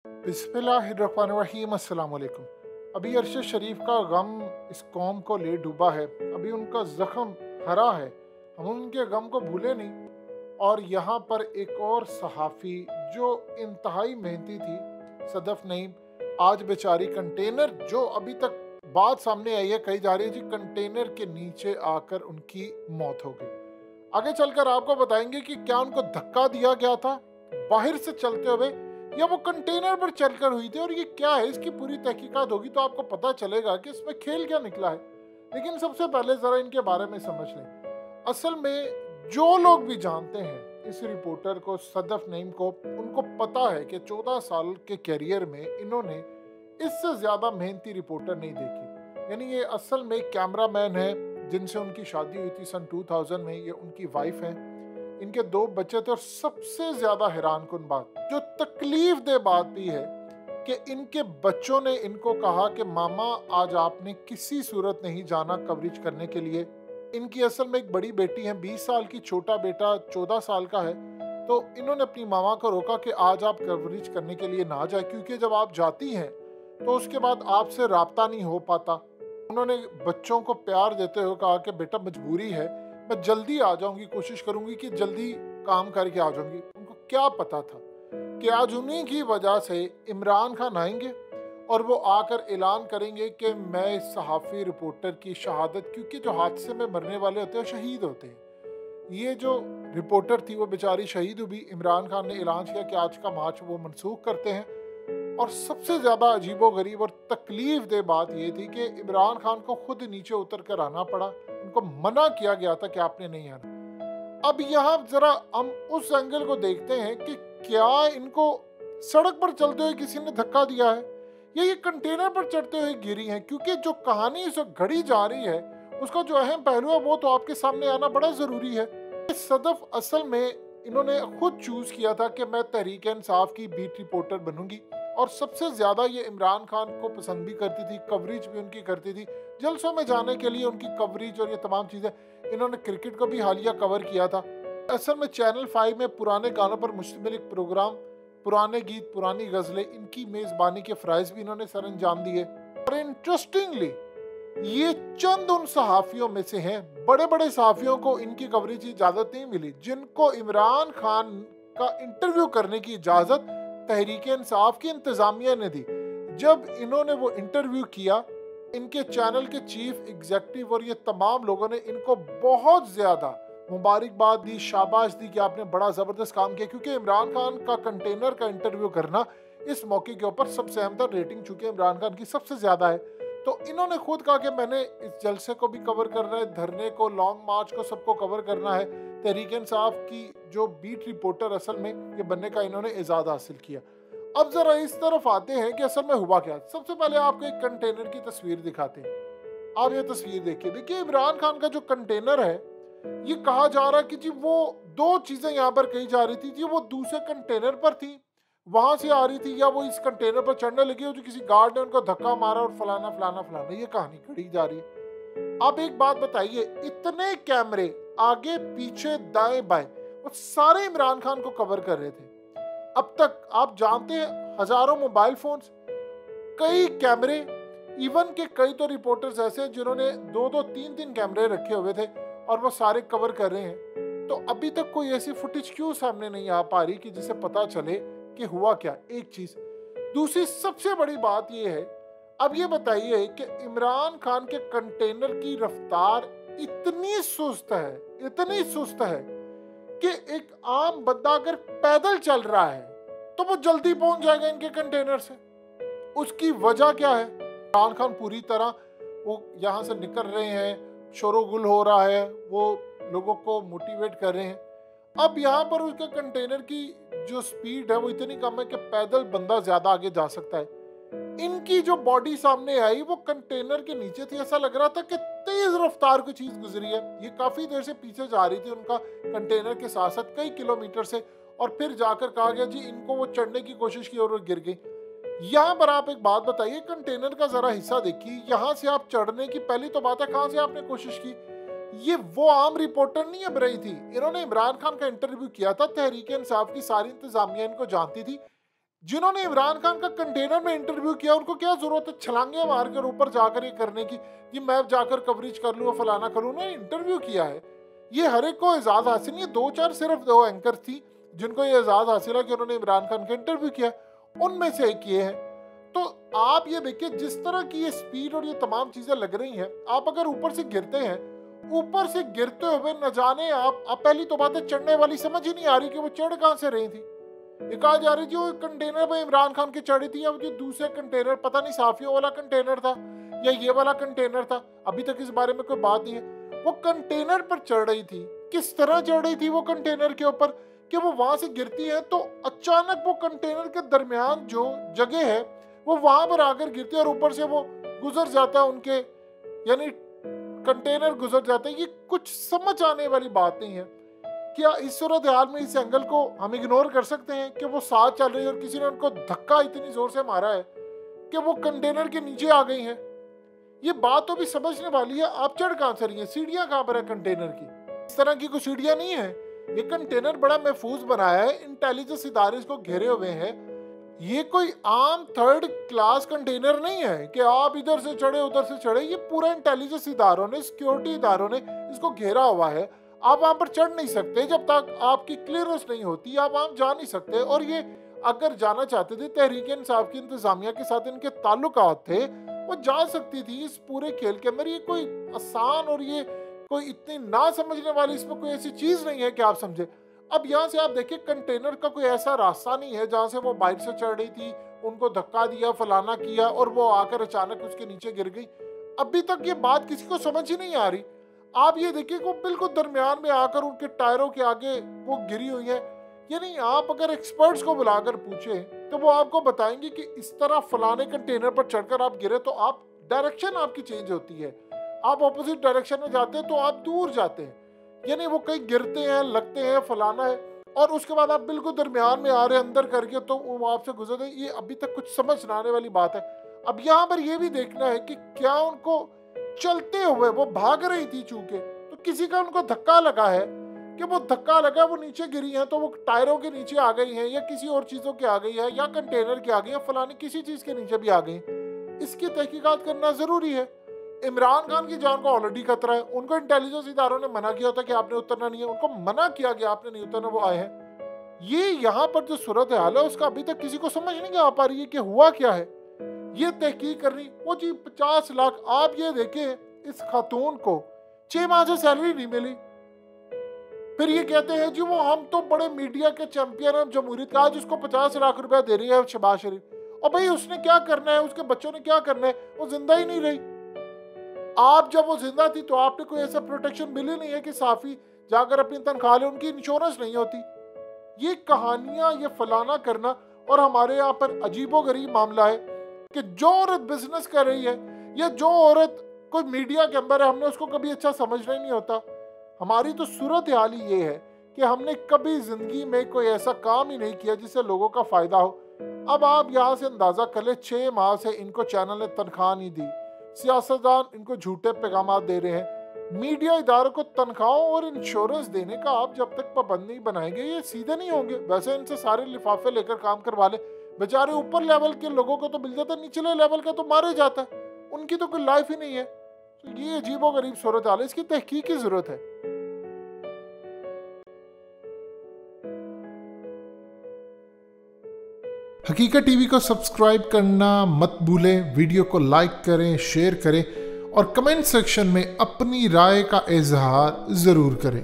बिस्मिल्लाहिर्रहमानिर्रहीम, अस्सलाम वालेकुम। अभी अरशद शरीफ का गम इस कौम को ले डूबा है। अभी उनका ज़ख्म हरा है, हम उनके गम को भूले नहीं। और यहाँ पर एक और सहाफ़ी जो इंतहाई मेहनती थी, सदफ़ नईम, आज बेचारी कंटेनर जो अभी तक बात सामने आई है, कही जा रही है जी कंटेनर के नीचे आकर उनकी मौत हो गई। आगे चलकर आपको बताएंगे कि क्या उनको धक्का दिया गया था बाहर से चलते हुए, या वो कंटेनर पर चलकर हुई थी, और ये क्या है, इसकी पूरी तहकीकात होगी तो आपको पता चलेगा कि इसमें खेल क्या निकला है। लेकिन सबसे पहले जरा इनके बारे में समझ लें। असल में जो लोग भी जानते हैं इस रिपोर्टर को, सदफ नईम को, उनको पता है कि 14 साल के कैरियर में इन्होंने इससे ज्यादा मेहनती रिपोर्टर नहीं देखी। यानी ये असल में कैमरामैन है जिनसे उनकी शादी हुई थी सन 2000 में। ये उनकी वाइफ है, इनके 2 बच्चे थे। और सबसे ज्यादा हैरान कुन बात, जो तकलीफ दे बात भी है, कि इनके बच्चों ने इनको कहा कि मामा आज आपने किसी सूरत नहीं जाना कवरेज करने के लिए। इनकी असल में एक बड़ी बेटी है 20 साल की, छोटा बेटा 14 साल का है। तो इन्होंने अपनी मामा को रोका कि आज आप कवरेज करने के लिए ना जाए, क्योंकि जब आप जाती हैं तो उसके बाद आपसे राब्ता नहीं हो पाता। उन्होंने बच्चों को प्यार देते हुए कहा कि बेटा मजबूरी है, मैं जल्दी आ जाऊंगी, कोशिश करूंगी कि जल्दी काम करके आ जाऊंगी। उनको क्या पता था कि आज उन्हीं की वजह से इमरान खान आएंगे और वो आकर ऐलान करेंगे कि मैं इस सहाफ़ी रिपोर्टर की शहादत, क्योंकि जो हादसे में मरने वाले होते हैं शहीद होते हैं, ये जो रिपोर्टर थी वो बेचारी शहीद हुई। इमरान खान ने ऐलान किया कि आज का मार्च वो मनसूख करते हैं। और सबसे ज़्यादा अजीबो गरीब और तकलीफ दे बात ये थी कि इमरान खान को खुद नीचे उतर कर आना पड़ा। उनको मना किया गया था कि आपने नहीं आना। अब यहाँ जरा हम उस एंगल को देखते हैं कि क्या इनको सड़क पर चलते हुए किसी ने धक्का दिया है, या ये कंटेनर पर चढ़ते हुए गिरी हैं। क्योंकि जो कहानी इस वक्त घड़ी जा रही है उसका जो अहम पहलू है वो तो आपके सामने आना बड़ा ज़रूरी है। सदफ असल में इन्होंने खुद चूज़ किया था कि मैं तहरीक इंसाफ की बीट रिपोर्टर बनूंगी। और सबसे ज़्यादा ये इमरान खान को पसंद भी करती थी, कवरेज भी उनकी करती थी, जलसों में जाने के लिए उनकी कवरेज और ये तमाम चीज़ें। इन्होंने क्रिकेट को भी हालिया कवर किया था। असल में चैनल 5 में पुराने गानों पर मुश्तमिल एक प्रोग्राम, पुराने गीत पुरानी गज़लें, इनकी मेज़बानी के फ़राइज़ भी इन्होंने सर अंजाम दिए। और इंटरेस्टिंगली ये चंद उन सहाफ़ियों में से हैं, बड़े बड़े सहाफ़ियों को इनकी कवरेज की इजाज़त नहीं मिली, जिनको इमरान खान का इंटरव्यू करने की इजाज़त तहरीक इंसाफ की इंतजामिया ने दी। जब इन्होंने वो इंटरव्यू किया, इनके चैनल के चीफ एग्जीक्यूटिव और ये तमाम लोगों ने इनको बहुत ज़्यादा मुबारकबाद दी, शाबाश दी कि आपने बड़ा ज़बरदस्त काम किया। क्योंकि इमरान खान का कंटेनर का इंटरव्यू करना इस मौके के ऊपर सबसे अहम था। रेटिंग चूँकि इमरान खान की सबसे ज़्यादा है, तो इन्होंने खुद कहा कि मैंने इस जलसे को भी कवर करना है, धरने को, लॉन्ग मार्च को, सबको कवर करना है। तहरीक इंसाफ की जो बीट रिपोर्टर असल में ये बनने का इन्होंने एजाज़ हासिल किया। अब जरा इस तरफ आते हैं कि असल में हुआ क्या। सबसे पहले आपको एक कंटेनर की तस्वीर दिखाते हैं। आप ये तस्वीर देखिए। देखिए इमरान खान का जो कंटेनर है, ये कहा जा रहा है कि जी वो 2 चीजें यहाँ पर कही जा रही थी जी, वो दूसरे कंटेनर पर थी, वहां से आ रही थी, या वो इस कंटेनर पर चढ़ने लगी हो, जो किसी गार्ड ने उनको धक्का मारा और फलाना फलाना फलाना, ये कहानी खड़ी जा रही है। आप एक बात बताइए, इतने कैमरे आगे पीछे दाएं बाएं, वो सारे इमरान खान को कवर कर रहे थे। अब तक आप जानते हैं हजारों मोबाइल फोन्स, कई कैमरे, इवन के कई तो रिपोर्टर्स ऐसे जिन्होंने 2-2 3-3 कैमरे रखे हुए थे और वो सारे कवर कर रहे हैं। तो अभी तक कोई ऐसी फुटेज क्यों सामने नहीं आ पा रही कि जिसे पता चले कि हुआ क्या। एक चीज। दूसरी सबसे बड़ी बात यह है, अब ये बताइए कि इमरान खान के कंटेनर की रफ्तार इतनी सुस्त है, इतनी सुस्त है कि एक आम बंदा अगर पैदल चल रहा है तो वो जल्दी पहुंच जाएगा इनके कंटेनर से। उसकी वजह क्या है? इमरान खान पूरी तरह वो यहाँ से निकल रहे हैं, शोरगुल हो रहा है, वो लोगों को मोटिवेट कर रहे हैं। अब यहाँ पर उसके कंटेनर की जो स्पीड है वो इतनी कम है कि पैदल बंदा ज्यादा आगे जा सकता है। इनकी जो बॉडी सामने आई वो कंटेनर के नीचे थी। ऐसा लग रहा था कि तेज रफ्तार की चीज गुजरी है। ये काफी देर से पीछे जा रही थी उनका कंटेनर के साथ साथ कई किलोमीटर से, और फिर जाकर कहा गया जी इनको वो चढ़ने की कोशिश की और वो गिर गई। यहाँ पर आप एक बात बताइए, कंटेनर का जरा हिस्सा देखिए, यहाँ से आप चढ़ने की पहली तो बात है, कहाँ से आपने कोशिश की? ये वो आम रिपोर्टर नहीं अब रही थी। इन्होंने इमरान खान का इंटरव्यू किया था, तहरीक इंसाफ की सारी इंतजामिया इनको जानती थी। जिन्होंने इमरान खान का कंटेनर में इंटरव्यू किया, उनको क्या जरूरत है छलांगे मारकर ऊपर जाकर ये करने की कि मैं जाकर कवरेज कर लूँ, फलाना करूँ। उन्होंने इंटरव्यू किया है। ये हर एक को एजाज हासिल नहीं, दो चार सिर्फ दो एंकर थी जिनको ये एजाज हासिल है कि उन्होंने इमरान खान का इंटरव्यू किया, उनमें से एक ये है। तो आप ये देखिए जिस तरह की ये स्पीड और ये तमाम चीजें लग रही हैं, आप अगर ऊपर से गिरते हैं, ऊपर से गिरते हुए न जाने आप पहली तो बात है चढ़ने वाली समझ ही नहीं आ रही कि वो चढ़ कहां से रही थी। ये कहा जा रही थी वो कंटेनर में इमरान खान की चढ़ी थी, या जो दूसरे कंटेनर पता नहीं साफियों वाला कंटेनर था या ये वाला कंटेनर था, अभी तक इस बारे में कोई बात नहीं है। वो कंटेनर पर चढ़ रही थी, किस तरह चढ़ रही थी वो कंटेनर के ऊपर कि वो वहां से गिरती है तो अचानक वो कंटेनर के दरमियान जो जगह है वो वहां पर आकर गिरती है और ऊपर से वो गुजर जाता है उनके, यानी कंटेनर गुजर जाते हैं। ये कुछ समझ आने वाली बात नहीं है। क्या इस सूरत हाल में इस एंगल को हम इग्नोर कर सकते हैं कि वो साथ चल रही है और किसी ने उनको धक्का इतनी जोर से मारा है कि वो कंटेनर के नीचे आ गई हैं? ये बात तो भी समझने वाली है। आप चढ़ कहां से रही है, सीढ़ियां कहां पर है कंटेनर की? इस तरह की कोई सीढ़ियां नहीं है। ये कंटेनर बड़ा महफूज बनाया है, इंटेलिजेंस इदारे इसको घेरे हुए हैं। ये कोई आम थर्ड क्लास कंटेनर नहीं है कि आप इधर से चढ़े उधर से चढ़े। ये पूरा इंटेलिजेंस इदारों ने, सिक्योरिटी इदारों ने इसको घेरा हुआ है। आप वहां पर चढ़ नहीं सकते जब तक आपकी क्लियरेंस नहीं होती, आप वहां जा नहीं सकते। और ये अगर जाना चाहते थे, तहरीक इंसाफ की इंतजामिया के साथ इनके ताल्लुकात थे, वो जा सकती थी इस पूरे खेल के अंदर। ये कोई आसान और ये कोई इतनी ना समझने वाली इसमें कोई ऐसी चीज नहीं है कि आप समझे। अब यहाँ से आप देखिए कंटेनर का कोई ऐसा रास्ता नहीं है जहां से वो बाइक से चढ़ रही थी, उनको धक्का दिया, फलाना किया और वो आकर अचानक उसके नीचे गिर गई। अभी तक ये बात किसी को समझ ही नहीं आ रही। आप ये देखिए वो बिल्कुल दरमियान में आकर उनके टायरों के आगे वो गिरी हुई है। यानी आप अगर एक्सपर्ट्स को बुलाकर पूछे तो वो आपको बताएंगे कि इस तरह फलाने कंटेनर पर चढ़कर आप गिरे तो आप डायरेक्शन आपकी चेंज होती है, आप ऑपोजिट डायरेक्शन में जाते हैं तो आप दूर जाते हैं। यानी वो कहीं गिरते हैं, लगते हैं, फलाना है, और उसके बाद आप बिल्कुल दरमियान में आ रहे हैं अंदर करके तो वो आपसे गुजरते। ये अभी तक कुछ समझ ना आने वाली बात है। अब यहाँ पर ये भी देखना है कि क्या उनको चलते हुए वो भाग रही थी चूंकि तो किसी का उनको धक्का लगा है कि वो धक्का लगा, वो नीचे गिरी हैं तो वो टायरों के नीचे आ गई हैं या किसी और चीज़ों के आ गई है या कंटेनर के आ गई है, फलानी किसी चीज़ के नीचे भी आ गई। इसकी तहकीकात करना ज़रूरी है। इमरान खान की जान को ऑलरेडी खतरा है। उनको इंटेलिजेंस इदारों ने मना किया होता कि आपने उतरना नहीं है, उनको मना किया गया आपने नहीं उतरना, वो आए हैं। ये यहाँ पर जो सूरत हाल है उसका अभी तक किसी को समझ नहीं आ पा रही है कि हुआ क्या है। ये तहकीक करनी वो जी 50 लाख। आप ये देखें इस खातून को 6 माह से सैलरी नहीं मिली, फिर ये कहते हैं जी वो हम तो बड़े मीडिया के चैंपियन हैं जमहूरियत का, आज उसको 50 लाख रुपया दे रही है शहबाज शरीफ। और भाई उसने क्या करना है, उसके बच्चों ने क्या करना है, वो जिंदा ही नहीं रही। आप जब वो जिंदा थी तो आपने कोई ऐसा प्रोटेक्शन मिली नहीं है कि साफी जाकर अपनी तनख्वाह ले, उनकी इंश्योरेंस नहीं होती। ये कहानियां, ये फलाना करना। और हमारे यहाँ पर अजीबोगरीब मामला है कि जो औरत बिजनेस कर रही है या जो औरत कोई मीडिया के अंदर है, हमने उसको कभी अच्छा समझना ही नहीं होता। हमारी तो सूरत हाल ही ये है कि हमने कभी जिंदगी में कोई ऐसा काम ही नहीं किया जिससे लोगों का फायदा हो। अब आप यहाँ से अंदाजा कर ले, 6 माह से इनको चैनल ने तनख्वाह नहीं दी, सियासतदान इनको झूठे पैगाम दे रहे हैं, मीडिया इदारों को तनख्वाहों और इंश्योरेंस देने का आप जब तक पाबंदी नहीं बनाएंगे ये सीधे नहीं होंगे। वैसे इनसे सारे लिफाफे लेकर काम करवा ले, बेचारे ऊपर लेवल के लोगों को तो मिल जाता है, निचले लेवल का तो मारे जाता है, उनकी तो कोई लाइफ ही नहीं है। तो ये अजीबोगरीब सूरत हाल है, इसकी तहकीक की जरूरत है। हकीकत टीवी को सब्सक्राइब करना मत भूलें, वीडियो को लाइक करें, शेयर करें और कमेंट सेक्शन में अपनी राय का इजहार ज़रूर करें।